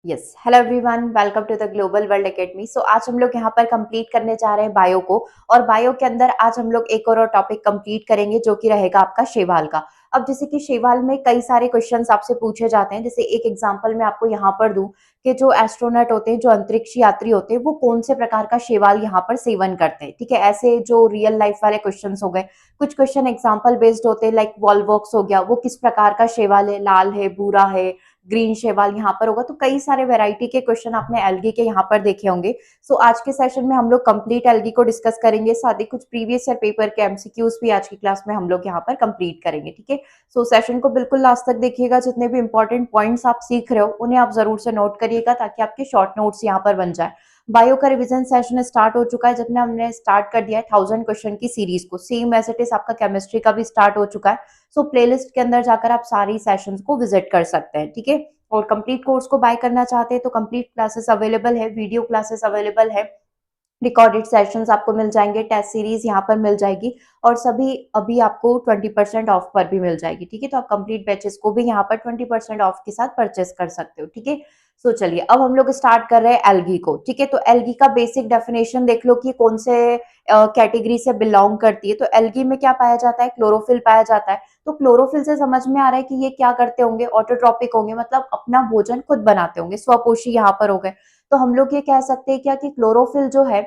Yes, hello everyone, welcome to the global world academy. So आज हम लोग यहाँ पर कंप्लीट करने जा रहे हैं बायो को। और बायो के अंदर आज हम लोग एक और टॉपिक कंप्लीट करेंगे जो कि रहेगा आपका शेवाल का। अब जैसे कि शेवाल में कई सारे क्वेश्चंस आपसे पूछे जाते हैं। जैसे एक एग्जांपल मैं आपको यहाँ पर दूं कि जो एस्ट्रोनॉट होते हैं, जो अंतरिक्ष यात्री होते हैं, वो कौन से प्रकार का शेवाल यहाँ पर सेवन करते हैं। ठीक है, ऐसे जो रियल लाइफ वाले क्वेश्चन हो गए। कुछ क्वेश्चन एग्जाम्पल बेस्ड होते हैं, लाइक वॉलवॉक्स हो गया, वो किस प्रकार का शेवाल है, लाल है, भूरा है, ग्रीन शेवाल यहाँ पर होगा। तो कई सारे वैरायटी के क्वेश्चन आपने एल्गी के यहाँ पर देखे होंगे। सो आज के सेशन में हम लोग कंप्लीट एल्गी को डिस्कस करेंगे, साथ ही कुछ प्रीवियस ईयर पेपर के एमसीक्यूज भी आज की क्लास में हम लोग यहाँ पर कंप्लीट करेंगे। ठीक है, सो सेशन को बिल्कुल लास्ट तक देखिएगा। जितने भी इंपॉर्टेंट पॉइंट्स आप सीख रहे हो उन्हें आप जरूर से नोट करिएगा ताकि आपके शॉर्ट नोट्स यहाँ पर बन जाए। बायो का रिवीजन सेशन स्टार्ट हो चुका है, जितने हमने स्टार्ट कर दिया है 1000 क्वेश्चन की सीरीज को। सेम एज इट इज आपका केमिस्ट्री का भी स्टार्ट हो चुका है। सो प्लेलिस्ट के अंदर जाकर आप सारी सेशंस को विजिट कर सकते हैं। ठीक है, और कंप्लीट कोर्स को बाय करना चाहते हैं तो कंप्लीट क्लासेस अवेलेबल है, वीडियो क्लासेस अवेलेबल है, रिकॉर्डेड सेशंस आपको मिल जाएंगे, टेस्ट सीरीज यहाँ पर मिल जाएगी, और सभी अभी आपको 20% ऑफ पर भी मिल जाएगी। ठीक है, तो आप कंप्लीट बैचेस को भी यहाँ पर 20% ऑफ के साथ परचेस कर सकते हो। ठीक है, सो चलिए अब हम लोग स्टार्ट कर रहे हैं एल्गी को। ठीक है, तो एल्गी का बेसिक डेफिनेशन देख लो कि कौन से कैटेगरी से बिलोंग करती है। तो एल्गी में क्या पाया जाता है? क्लोरोफिल पाया जाता है। तो क्लोरोफिल से समझ में आ रहा है कि ये क्या करते होंगे? ऑटोट्रॉपिक होंगे, मतलब अपना भोजन खुद बनाते होंगे, स्वपोषी यहाँ पर हो गए। तो हम लोग ये कह सकते हैं क्या कि क्लोरोफिल जो है,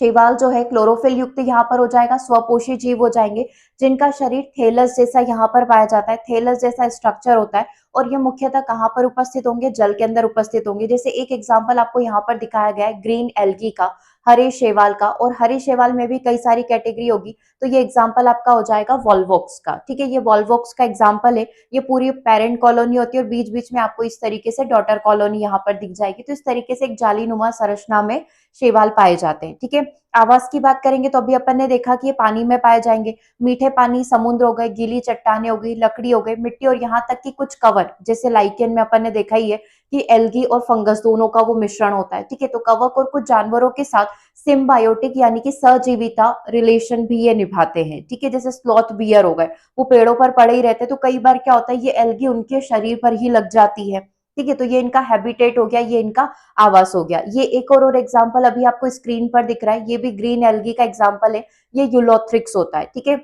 शैवाल जो है क्लोरोफिल युक्त यहाँ पर हो जाएगा, स्वपोषी जीव हो जाएंगे, जिनका शरीर थैलस जैसा यहाँ पर पाया जाता है, थैलस जैसा स्ट्रक्चर होता है। और ये मुख्यतः कहाँ पर उपस्थित होंगे? जल के अंदर उपस्थित होंगे। जैसे एक एग्जांपल आपको यहाँ पर दिखाया गया है ग्रीन एल्गी का, हरे शैवाल का, और हरे शैवाल में भी कई सारी कैटेगरी होगी। तो ये एग्जाम्पल आपका हो जाएगा वॉल्वॉक्स का। ठीक है, ये वॉल्वॉक्स का एग्जाम्पल है। ये पूरी पेरेंट कॉलोनी होती है और बीच बीच में आपको इस तरीके से डॉटर कॉलोनी यहाँ पर दिख जाएगी। तो इस तरीके से एक जालीनुमा संरचना में शैवाल पाए जाते हैं। ठीक है, आवास की बात करेंगे तो अभी अपन ने देखा कि ये पानी में पाए जाएंगे। मीठे पानी, समुद्र हो गए, गीली चट्टाने हो गई, लकड़ी हो गई, मिट्टी, और यहाँ तक कि कुछ कवर, जैसे लाइकेन में अपन ने देखा ही है कि एल्गी और फंगस दोनों का वो मिश्रण होता है। ठीक है, तो कवक और कुछ जानवरों के साथ सिम्बायोटिक यानी कि सहजीविता रिलेशन भी ये निभाते हैं। ठीक है, जैसे स्लॉथ बियर हो गए, वो पेड़ों पर पड़े ही रहते हैं। तो कई बार क्या होता है, ये एल्गी उनके शरीर पर ही लग जाती है। ठीक है, तो ये इनका हैबिटेट हो गया, ये इनका आवास हो गया। ये एक और एग्जांपल अभी आपको स्क्रीन पर दिख रहा है, ये भी ग्रीन एल्गी का एग्जांपल है। ये यूलोथ्रिक्स होता है। ठीक है,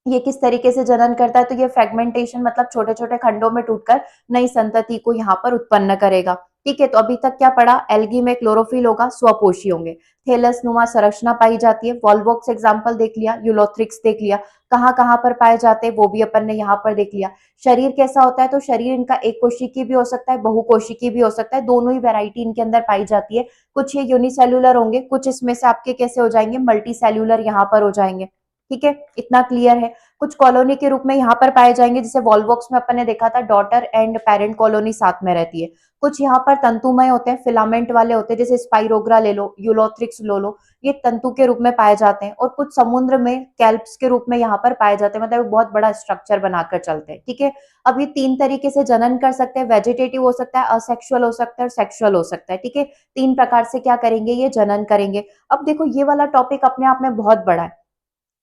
ये किस तरीके से जनन करता है? तो ये फ्रेगमेंटेशन, मतलब छोटे छोटे खंडों में टूटकर नई संतति को यहाँ पर उत्पन्न करेगा। ठीक है, तो अभी तक क्या पढ़ा? एल्गी में क्लोरोफिल होगा, स्वपोषी होंगे, थैलस नुमा संरचना पाई जाती है। वॉल्वॉक्स एग्जाम्पल देख लिया, यूलोथ्रिक्स देख लिया, कहाँ कहाँ पर पाए जाते हैं वो भी अपन ने यहाँ पर देख लिया। शरीर कैसा होता है? तो शरीर इनका एक कोशिकी भी हो सकता है, बहुकोशिकी भी हो सकता है, दोनों ही वैरायटी इनके अंदर पाई जाती है। कुछ ये यूनिसेल्युलर होंगे, कुछ इसमें से आपके कैसे हो जाएंगे? मल्टी सेल्युलर यहाँ पर हो जाएंगे। ठीक है, इतना क्लियर है। कुछ कॉलोनी के रूप में यहाँ पर पाए जाएंगे, जैसे वॉल्वॉक्स में अपन ने देखा था डॉटर एंड पेरेंट कॉलोनी साथ में रहती है। कुछ यहाँ पर तंतुमय होते हैं, फिलामेंट वाले होते हैं, जैसे स्पाइरोग्रा ले लो, यूलोथ्रिक्स ले लो, ये तंतु के रूप में पाए जाते हैं। और कुछ समुद्र में कैल्प्स के रूप में यहाँ पर पाए जाते हैं, मतलब बहुत बड़ा स्ट्रक्चर बनाकर चलते हैं। ठीक है, अब ये तीन तरीके से जनन कर सकते हैं, वेजिटेटिव हो सकता है, असेक्सुअल हो सकता है, और सेक्सुअल हो सकता है। ठीक है, तीन प्रकार से क्या करेंगे? ये जनन करेंगे। अब देखो, ये वाला टॉपिक अपने आप में बहुत बड़ा है।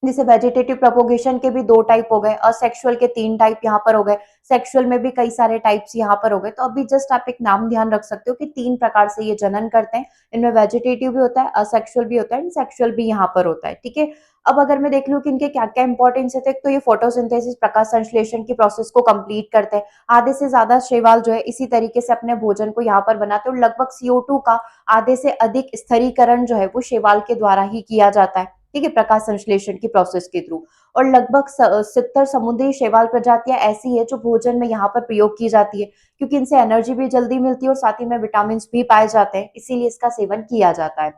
जैसे वेजिटेटिव प्रोपोगेशन के भी दो टाइप हो गए, असेक्सुअल के तीन टाइप यहाँ पर हो गए, सेक्सुअल में भी कई सारे टाइप्स यहाँ पर हो गए। तो अभी जस्ट आप एक नाम ध्यान रख सकते हो कि तीन प्रकार से ये जनन करते हैं। इनमें वेजिटेटिव भी होता है, असेक्सुअल भी होता है, एंड सेक्सुअल भी यहाँ पर होता है। ठीक है, अब अगर मैं देख लूँ कि इनके क्या क्या इंपॉर्टेंस है, तो ये फोटोसिंथेसिस, प्रकाश संश्लेषण की प्रोसेस को कंप्लीट करते हैं। आधे से ज्यादा शैवाल जो है इसी तरीके से अपने भोजन को यहाँ पर बनाते हैं, और लगभग CO2 का आधे से अधिक स्थिरीकरण जो है वो शैवाल के द्वारा ही किया जाता है। ठीक है, प्रकाश संश्लेषण की प्रोसेस के थ्रू। और लगभग 70 समुद्री शैवाल प्रजातियां ऐसी है जो भोजन में यहाँ पर प्रयोग की जाती है, क्योंकि इनसे एनर्जी भी जल्दी मिलती है और साथ ही में विटामिन भी पाए जाते हैं, इसीलिए इसका सेवन किया जाता है।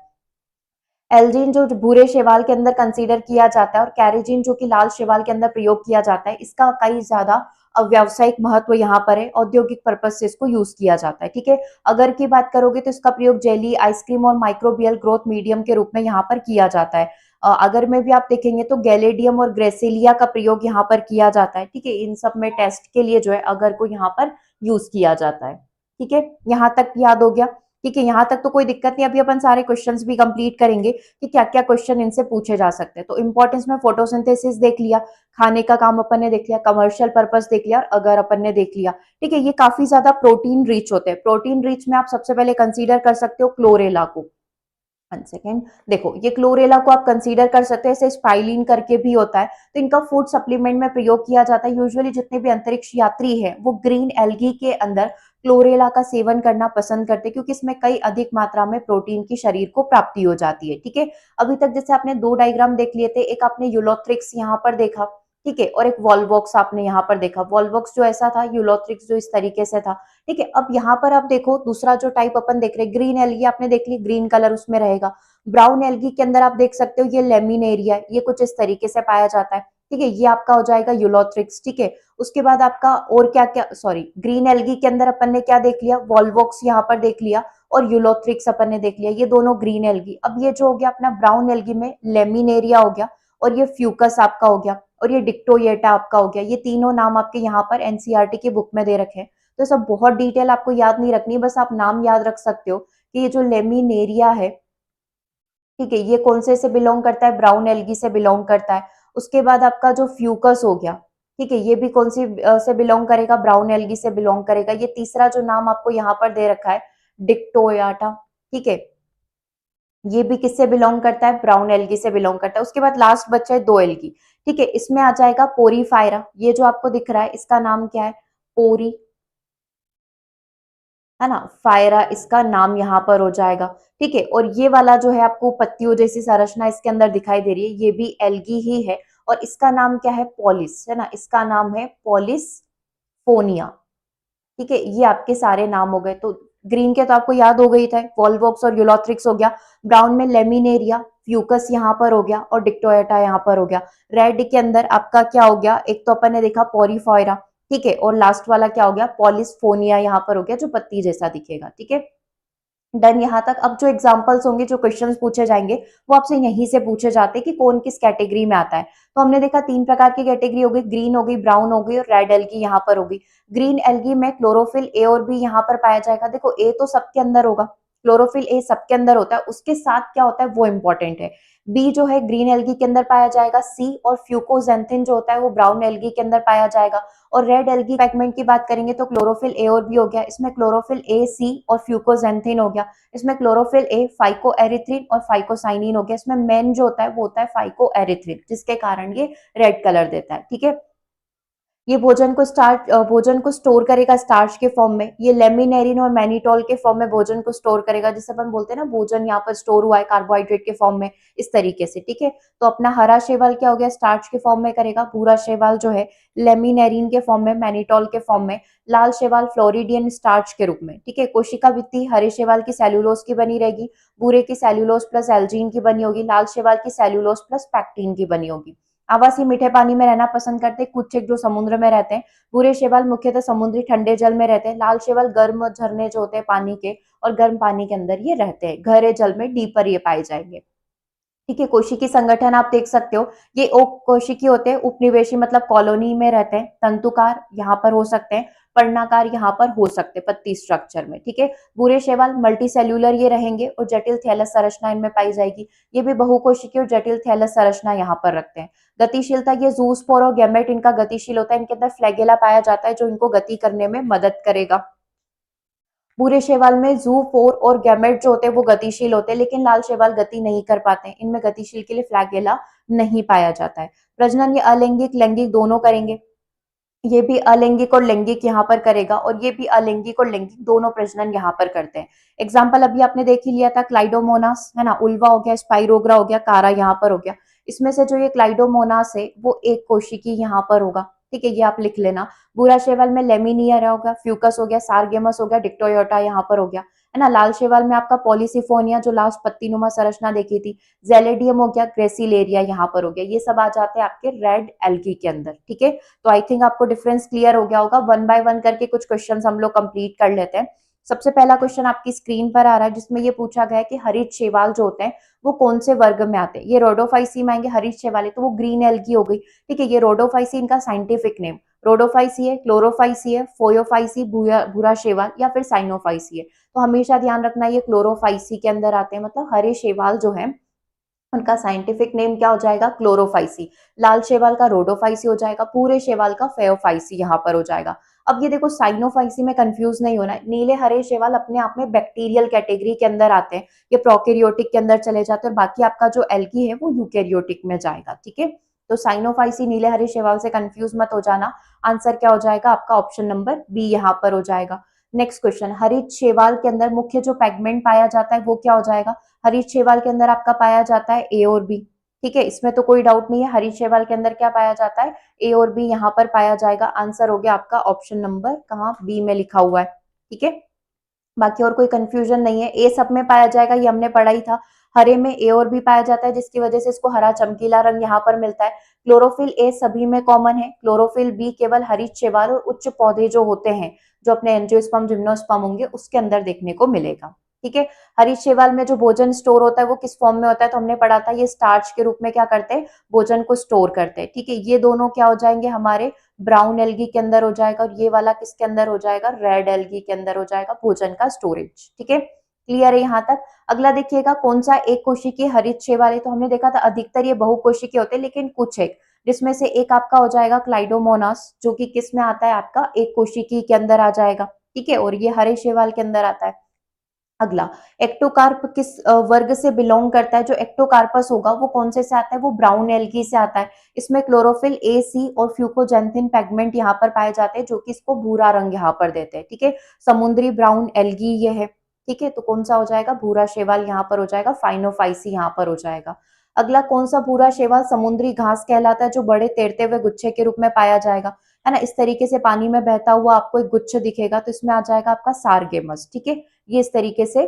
एल्जीन जो भूरे शैवाल के अंदर कंसीडर किया जाता है, और कैरेजीन जो कि लाल शैवाल के अंदर प्रयोग किया जाता है, इसका कई ज्यादा व्यावसायिक महत्व यहाँ पर है, औद्योगिक पर्पज से इसको यूज किया जाता है। ठीक है, अगर की बात करोगे तो इसका प्रयोग जेली, आइसक्रीम और माइक्रोबियल ग्रोथ मीडियम के रूप में यहाँ पर किया जाता है। अगर में भी आप देखेंगे तो गैलेडियम और ग्रेसिलिया का प्रयोग यहाँ पर किया जाता है। ठीक है, इन सब में टेस्ट के लिए जो है अगर को यहाँ पर यूज किया जाता है। ठीक है, यहाँ तक याद हो गया। ठीक है, यहाँ तक तो कोई दिक्कत नहीं। अभी अपन सारे क्वेश्चंस भी कंप्लीट करेंगे कि क्या क्या क्वेश्चन इनसे पूछे जा सकते हैं। तो इंपॉर्टेंस में फोटोसिंथेसिस देख लिया, खाने का काम अपन ने देख लिया, कमर्शियल पर्पस देख लिया और अगर अपन ने देख लिया। ठीक है, ये काफी ज्यादा प्रोटीन रिच होते हैं। प्रोटीन रिच में आप सबसे पहले कंसीडर कर सकते हो क्लोरेला को। 1 सेकेंड, देखो ये क्लोरेला को आप कंसीडर कर सकते हैं, इसे स्पाइलिन करके भी होता है। तो इनका फूड सप्लीमेंट में प्रयोग किया जाता है। यूजुअली जितने भी अंतरिक्ष यात्री हैं वो ग्रीन एल्गी के अंदर क्लोरेला का सेवन करना पसंद करते हैं, क्योंकि इसमें कई अधिक मात्रा में प्रोटीन की शरीर को प्राप्ति हो जाती है। ठीक है, अभी तक जैसे आपने 2 डायग्राम देख लिए थे, एक आपने यूलोथ्रिक्स यहाँ पर देखा, ठीक है, और एक वॉलवॉक्स आपने यहाँ पर देखा। वॉलवॉक्स जो ऐसा था, यूलोथ्रिक्स जो इस तरीके से था। ठीक है, अब यहाँ पर आप देखो दूसरा जो टाइप अपन देख रहे हैं, ग्रीन एल्गी आपने देख ली, ग्रीन कलर उसमें रहेगा। ब्राउन एल्गी के अंदर आप देख सकते हो ये लेमिनेरिया, ये कुछ इस तरीके से पाया जाता है। ठीक है, ये आपका हो जाएगा यूलोथ्रिक्स। ठीक है, उसके बाद आपका और क्या क्या, सॉरी, ग्रीन एल्गी के अंदर अपन ने क्या देख लिया, वॉलवॉक्स यहाँ पर देख लिया और यूलोथ्रिक्स अपन ने देख लिया, ये दोनों ग्रीन एल्गी। अब ये जो हो गया अपना ब्राउन एल्गी में लेमिनेरिया हो गया और ये फ्यूकस आपका हो गया और ये डिक्टोयेटा आपका हो गया। ये तीनों नाम आपके यहाँ पर एनसीईआरटी की बुक में दे रखे हैं। तो सब बहुत डिटेल आपको याद नहीं रखनी, बस आप नाम याद रख सकते हो कि ये जो लेमिनेरिया है, ठीक है, ये कौन से बिलोंग करता है, ब्राउन एल्गी से बिलोंग करता है। उसके बाद आपका जो फ्यूकस हो गया, ठीक है, ये भी कौन सी से बिलोंग करेगा, ब्राउन एल्गी से बिलोंग करेगा। ये तीसरा जो नाम आपको यहाँ पर दे रखा है डिक्टोयाटा, ठीक है, ये भी किससे बिलोंग करता है, ब्राउन एल्गी से बिलोंग करता है। उसके बाद लास्ट बच्चा है 2 एल्गी, ठीक है, इसमें आ जाएगा पोरीफायरा। ये जो आपको दिख रहा है इसका नाम क्या है, पोरी, है ना, फायरा इसका नाम यहाँ पर हो जाएगा। ठीक है, और ये वाला जो है आपको पत्तियों जैसी संरचना इसके अंदर दिखाई दे रही है, ये भी एल्गी ही है और इसका नाम क्या है, पॉलिस, है ना, इसका नाम है पॉलिस फोनिया। ठीक है, ये आपके सारे नाम हो गए। तो ग्रीन के तो आपको याद हो गई था, वॉलवॉक्स और यूलोथ्रिक्स हो गया। ब्राउन में लेमिनेरिया, फ्यूकस यहाँ पर हो गया और डिक्टोयटा यहाँ पर हो गया। रेड के अंदर आपका क्या हो गया, एक तो अपन ने देखा पोरीफॉयरा, ठीक है, और लास्ट वाला क्या हो गया, पॉलिसफोनिया यहाँ पर हो गया, जो पत्ती जैसा दिखेगा। ठीक है, डन यहाँ तक। अब जो एग्जांपल्स होंगे, जो क्वेश्चंस पूछे जाएंगे, वो आपसे यहीं से पूछे जाते हैं कि कौन किस कैटेगरी में आता है। तो हमने देखा 3 प्रकार की कैटेगरी हो गई, ग्रीन हो गई, ब्राउन हो गई और रेड एल्गी यहाँ पर होगी। ग्रीन एल्गी में क्लोरोफिल ए और बी यहाँ पर पाया जाएगा। देखो ए तो सबके अंदर होगा, क्लोरोफिल ए सबके अंदर होता है, उसके साथ क्या होता है वो इंपॉर्टेंट है। बी जो है ग्रीन एल्गी के अंदर पाया जाएगा। सी और फ्यूकोजेंथिन जो होता है वो ब्राउन एल्गी के अंदर पाया जाएगा। और रेड एल्गी फ्रैगमेंट की बात करेंगे तो क्लोरोफिल ए और बी हो गया, इसमें क्लोरोफिल ए, सी और फ्यूकोजेंथिन हो गया। इसमें क्लोरोफिल ए, फाइको एरिथ्रिन और फाइकोसाइनिन हो गया। इसमें मेन जो होता है वो होता है फाइको एरिथ्रिन, जिसके कारण ये रेड कलर देता है। ठीक है, ये भोजन को स्टोर करेगा स्टार्च के फॉर्म में। ये लेमिनेरिन और मैनिटोल के फॉर्म में भोजन को स्टोर करेगा, जिसे अपन बोलते हैं ना भोजन यहाँ पर स्टोर हुआ है कार्बोहाइड्रेट के फॉर्म में, इस तरीके से। ठीक है, तो अपना हरा शैवाल क्या हो गया, स्टार्च के फॉर्म में करेगा। भूरा शैवाल जो है लेमिनेरिन के फॉर्म में, मैनिटोल के फॉर्म में। लाल शैवाल फ्लोरिडियन स्टार्च के रूप में। ठीक है, कोशिका भित्ति हरे शैवाल की सेल्यूलोज की बनी रहेगी, भूरे की सेल्यूलोज प्लस एल्जीन की बनी होगी, लाल शैवाल की सेल्यूलोज प्लस पैक्टीन की बनी होगी। आवासी मीठे पानी में रहना पसंद करते हैं, कुछ एक जो समुद्र में रहते हैं। भूरे शैवाल मुख्यतः समुद्री ठंडे जल में रहते हैं। लाल शैवाल गर्म झरने जो होते हैं पानी के, और गर्म पानी के अंदर ये रहते हैं। गहरे जल में डीपर ये पाए जाएंगे। ठीक है, कोशिकी संगठन आप देख सकते हो, ये ओक कोशिकी होते हैं, उपनिवेशी मतलब कॉलोनी में रहते हैं। तंतुकार यहाँ पर हो सकते हैं, पर्णाकार यहाँ पर हो सकते हैं पत्ती स्ट्रक्चर में। ठीक है, भूरे शैवाल मल्टी सेल्यूलर ये रहेंगे और जटिल थैलस संरचना इनमें पाई जाएगी। ये भी बहुकोशिकीय और जटिल थैलस संरचना यहाँ पर रखते हैं। गतिशीलता, ये जूस्पोर और गैमेट इनका गतिशील होता है। इनके अंदर फ्लैगेला पाया जाता है जो इनको गति करने में मदद करेगा। पूरे शैवाल में जू, पोर और गैमेट जो होते हैं वो गतिशील होते हैं, लेकिन लाल शैवाल गति नहीं कर पाते हैं। इनमें गतिशील के लिए फ्लैगेला नहीं पाया जाता है। प्रजनन ये अलैंगिक लैंगिक दोनों करेंगे। ये भी अलैंगिक और लैंगिक यहाँ पर करेगा और ये भी अलैंगिक और लैंगिक दोनों प्रजनन यहाँ पर करते हैं। एग्जाम्पल अभी आपने देख ही लिया था, क्लाइडोमोनास, है ना, उल्वा हो गया, स्पाइरोग्रा हो गया, कारा यहाँ पर हो गया। इसमें से जो ये क्लाइडोमोनास है वो एक कोशिकी यहाँ पर होगा। ठीक है, ये आप लिख लेना। भूरा शैवाल में लेमिनियर होगा, फ्यूकस हो गया, सारगेमस हो गया, डिक्टोयोटा यहाँ पर हो गया, है ना। लाल शैवाल में आपका पॉलीसिफोनिया जो लास्ट पत्ती नुमा संरचना देखी थी, जेलेडियम हो गया, ग्रेसिलेरिया यहाँ पर हो गया। ये सब आ जाते हैं आपके रेड एल्गी के अंदर। ठीक है, तो आई थिंक आपको डिफरेंस क्लियर हो गया होगा। 1 बाय 1 करके कुछ क्वेश्चंस हम लोग कंप्लीट कर लेते हैं। सबसे पहला क्वेश्चन आपकी स्क्रीन पर आ रहा है, जिसमें ये पूछा गया है कि हरित शैवाल जो होते हैं वो कौन से वर्ग में आते हैं। ये रोडोफाइसी में आएंगे। हरित शैवाल है तो वो ग्रीन एल्गी हो गई। ठीक है, ये रोडोफाइसी इनका साइंटिफिक नेम। रोडोफाइसी है, क्लोरोफाइसी है, फोयोफाइसी, भूरा शैवाल या फिर साइनोफाइसी है। तो हमेशा ध्यान रखना ये क्लोरोफाइसी के अंदर आते हैं, मतलब हरे शैवाल जो है उनका साइंटिफिक नेम क्या हो जाएगा, क्लोरोफाइसी। लाल शैवाल का रोडोफाइसी हो जाएगा, पूरे शैवाल का फेयोफाइसी यहाँ पर हो जाएगा। अब ये देखो साइनोफाइसी में कंफ्यूज नहीं होना है, नीले हरे शैवाल अपने आप में बैक्टीरियल कैटेगरी के अंदर आते हैं, ये प्रोकैरियोटिक के अंदर चले जाते हैं और बाकी आपका जो एल्गी है वो यूकैरियोटिक में जाएगा। ठीक है, तो साइनोफाइसी नीले हरे शैवाल से कंफ्यूज मत हो जाना। आंसर क्या हो जाएगा आपका, ऑप्शन नंबर बी यहाँ पर हो जाएगा। नेक्स्ट क्वेश्चन, हरित शैवाल के अंदर मुख्य जो पैगमेंट पाया जाता है वो क्या हो जाएगा, हरीश शैवाल के अंदर आपका पाया जाता है ए और बी। ठीक है, इसमें तो कोई डाउट नहीं है, हरीश शैवाल के अंदर क्या पाया जाता है, ए और बी यहाँ पर पाया जाएगा। आंसर हो गया आपका ऑप्शन नंबर कहाँ, बी में लिखा हुआ है। ठीक है, बाकी और कोई कंफ्यूजन नहीं है, ए सब में पाया जाएगा, ये हमने पढ़ा ही था। हरे में ए और बी पाया जाता है जिसकी वजह से इसको हरा चमकीला रंग यहाँ पर मिलता है। क्लोरोफिल ए सभी में कॉमन है, क्लोरोफिल बी केवल हरित शैवाल और उच्च पौधे जो होते हैं, जो अपने एंजियोस्पर्म जिम्नोस्पर्म होंगे उसके अंदर देखने को मिलेगा। ठीक है, हरित शैवाल में जो भोजन स्टोर होता है वो किस फॉर्म में होता है, तो हमने पढ़ा था ये स्टार्च के रूप में क्या करते हैं, भोजन को स्टोर करते हैं। ठीक है, ये दोनों क्या हो जाएंगे हमारे ब्राउन एल्गी के अंदर हो जाएगा और ये वाला किसके अंदर हो जाएगा, रेड एल्गी के अंदर हो जाएगा, भोजन का स्टोरेज। ठीक है, क्लियर है यहाँ तक। अगला देखिएगा कौन सा एक कोशिकीय हरित शैवाल है, तो हमने देखा था अधिकतर ये बहुकोशिकीय होते हैं लेकिन कुछ एक, जिसमें से एक आपका हो जाएगा क्लाइडोमोनास जो कि किस में आता है आपका एक कोशिकीय के अंदर आ जाएगा। ठीक है, और ये हरे शैवाल के अंदर आता है। अगला, एक्टोकार्प किस वर्ग से बिलोंग करता है, जो एक्टोकार्पस होगा वो कौन से आता है, वो ब्राउन एल्गी से आता है। इसमें क्लोरोफिल ए सी और फ्यूकोजेंथिन पैगमेंट यहाँ पर पाए जाते हैं जो कि इसको भूरा रंग यहाँ पर देते हैं। ठीक है, समुद्री ब्राउन एल्गी ये है। ठीक है, तो कौन सा हो जाएगा, भूरा शैवाल यहाँ पर हो जाएगा, फाइनोफाइसी यहाँ पर हो जाएगा। अगला, कौन सा भूरा शैवाल समुद्री घास कहलाता है जो बड़े तैरते हुए गुच्छे के रूप में पाया जाएगा, है ना, इस तरीके से पानी में बहता हुआ आपको एक गुच्छ दिखेगा, तो इसमें आ जाएगा आपका सारगेमस। ठीक है, ये इस तरीके से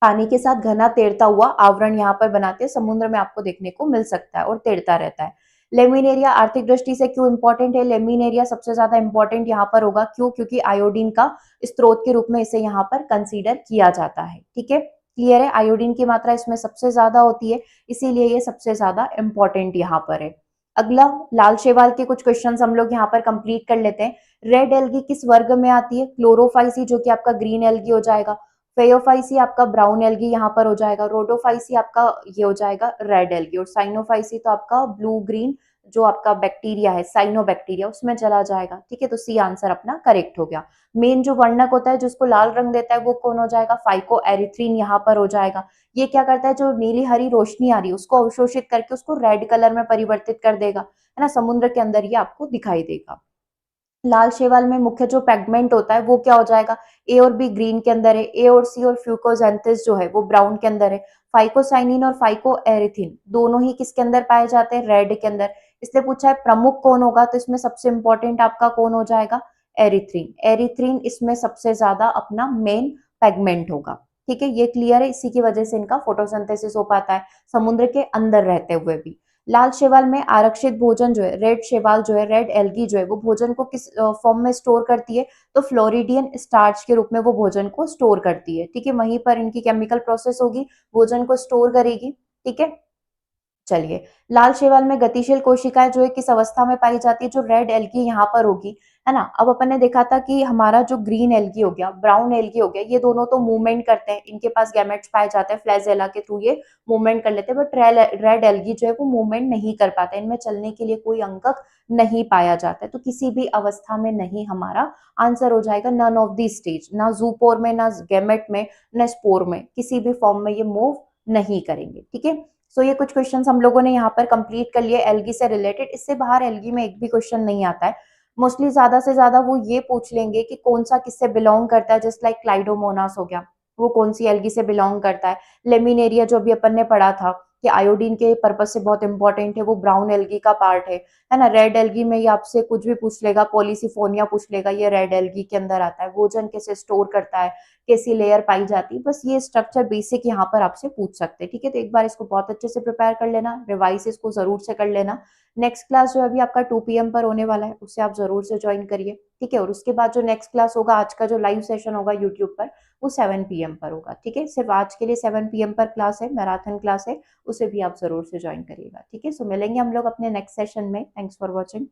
पानी के साथ घना तैरता हुआ आवरण यहाँ पर बनाते हैं, समुद्र में आपको देखने को मिल सकता है और तैरता रहता है। लेमिनेरिया आर्थिक दृष्टि से क्यों इंपॉर्टेंट है, लेमिनेरिया सबसे ज्यादा इंपॉर्टेंट यहाँ पर होगा, क्यों, क्योंकि आयोडीन का स्त्रोत के रूप में इसे यहाँ पर कंसीडर किया जाता है। ठीक है, क्लियर है, आयोडीन की मात्रा इसमें सबसे ज्यादा होती है, इसीलिए ये सबसे ज्यादा इंपॉर्टेंट यहाँ पर है। अगला, लाल शैवाल के कुछ क्वेश्चन हम लोग यहाँ पर कंप्लीट कर लेते हैं। रेड एल्गी किस वर्ग में आती है, क्लोरोफाइसी जो कि आपका ग्रीन एल्गी हो जाएगा, फेयोफाइसी आपका ब्राउन एल्गी यहाँ पर हो जाएगा, रोडोफाइसी आपका ये हो जाएगा रेड एल्गी, और साइनोफाइसी तो आपका ब्लू ग्रीन जो आपका बैक्टीरिया है साइनोबैक्टीरिया उसमें चला जाएगा। ठीक है, तो सी आंसर अपना करेक्ट हो गया। मेन जो वर्णक होता है जिसको लाल रंग देता है वो कौन हो जाएगा, फाइको एरिथ्रीन यहाँ पर हो जाएगा। ये क्या करता है, जो नीली हरी रोशनी आ रही है उसको अवशोषित करके उसको रेड कलर में परिवर्तित कर देगा, है ना, समुद्र के अंदर ये आपको दिखाई देगा। लाल शैवाल में मुख्य जो पैगमेंट होता है वो क्या हो जाएगा, ए और बी ग्रीन के अंदर है, ए और सी और फ्यूकोजेंथिस जो है वो ब्राउन के अंदर है, फाइकोसाइनिन और फाइकोएरिथिन दोनों ही किसके अंदर पाए जाते हैं, रेड के अंदर। इसलिए पूछा है प्रमुख कौन होगा, तो इसमें सबसे इंपॉर्टेंट आपका कौन हो जाएगा, एरिथ्रीन। एरिथ्रीन इसमें सबसे ज्यादा अपना मेन पैगमेंट होगा। ठीक है, ये क्लियर है, इसी की वजह से इनका फोटोसिंथेसिस हो पाता है समुद्र के अंदर रहते हुए भी। लाल शैवाल में आरक्षित भोजन जो है, रेड शैवाल जो है, रेड एल्गी जो है वो भोजन को किस फॉर्म में स्टोर करती है, तो फ्लोरिडियन स्टार्च के रूप में वो भोजन को स्टोर करती है। ठीक है, वहीं पर इनकी केमिकल प्रोसेस होगी, भोजन को स्टोर करेगी। ठीक है, चलिए, लाल शैवाल में गतिशील कोशिकाएं जो है किस अवस्था में पाई जाती है, जो रेड एल्गी यहाँ पर होगी, है ना। अब अपन ने देखा था कि हमारा जो ग्रीन एल्गी हो गया, ब्राउन एल्गी हो गया, ये दोनों तो मूवमेंट करते हैं, इनके पास गैमेट्स पाए जाते हैं, फ्लैजेला के थ्रू ये मूवमेंट कर लेते हैं, बट रेड एल्गी जो है वो मूवमेंट नहीं कर पाते, इनमें चलने के लिए कोई अंगक नहीं पाया जाता है, तो किसी भी अवस्था में नहीं, हमारा आंसर हो जाएगा नन ऑफ दी स्टेज, ना जूपोर में, ना गैमेट में, ना स्पोर में, किसी भी फॉर्म में ये मूव नहीं करेंगे। ठीक है, सो ये कुछ क्वेश्चंस हम लोगों ने यहाँ पर कंप्लीट कर लिए एल्गी से रिलेटेड। इससे बाहर एल्गी में एक भी क्वेश्चन नहीं आता है, मोस्टली ज्यादा से ज्यादा वो ये पूछ लेंगे कि कौन सा किससे बिलोंग करता है, जस्ट लाइक क्लाइडोमोनास हो गया, वो कौन सी एल्गी से बिलोंग करता है। लेमिनेरिया जो अभी अपन ने पढ़ा था कि आयोडीन के पर्पज से बहुत इंपॉर्टेंट है, वो ब्राउन एल्गी का पार्ट है ना। रेड एल्गी में ये आपसे कुछ भी पूछ लेगा, पॉलीसिफोनिया पूछ लेगा, ये रेड एल्गी के अंदर आता है। भोजन कैसे स्टोर करता है, कैसी लेयर पाई जाती है, बस ये स्ट्रक्चर बेसिक यहाँ पर आपसे पूछ सकते हैं। ठीक है, तो एक बार इसको बहुत अच्छे से प्रिपेयर कर लेना, रिवाइज इसको जरूर से कर लेना। नेक्स्ट क्लास जो अभी आपका 2 PM पर होने वाला है उससे आप जरूर से ज्वाइन करिए। ठीक है, और उसके बाद जो नेक्स्ट क्लास होगा, आज का जो लाइव सेशन होगा यूट्यूब पर, वो 7 PM पर होगा। ठीक है, सिर्फ आज के लिए 7 PM पर क्लास है, मैराथन क्लास है, उसे भी आप जरूर से ज्वाइन करिएगा। ठीक है, सो मिलेंगे हम लोग अपने नेक्स्ट सेशन में। Thanks for watching.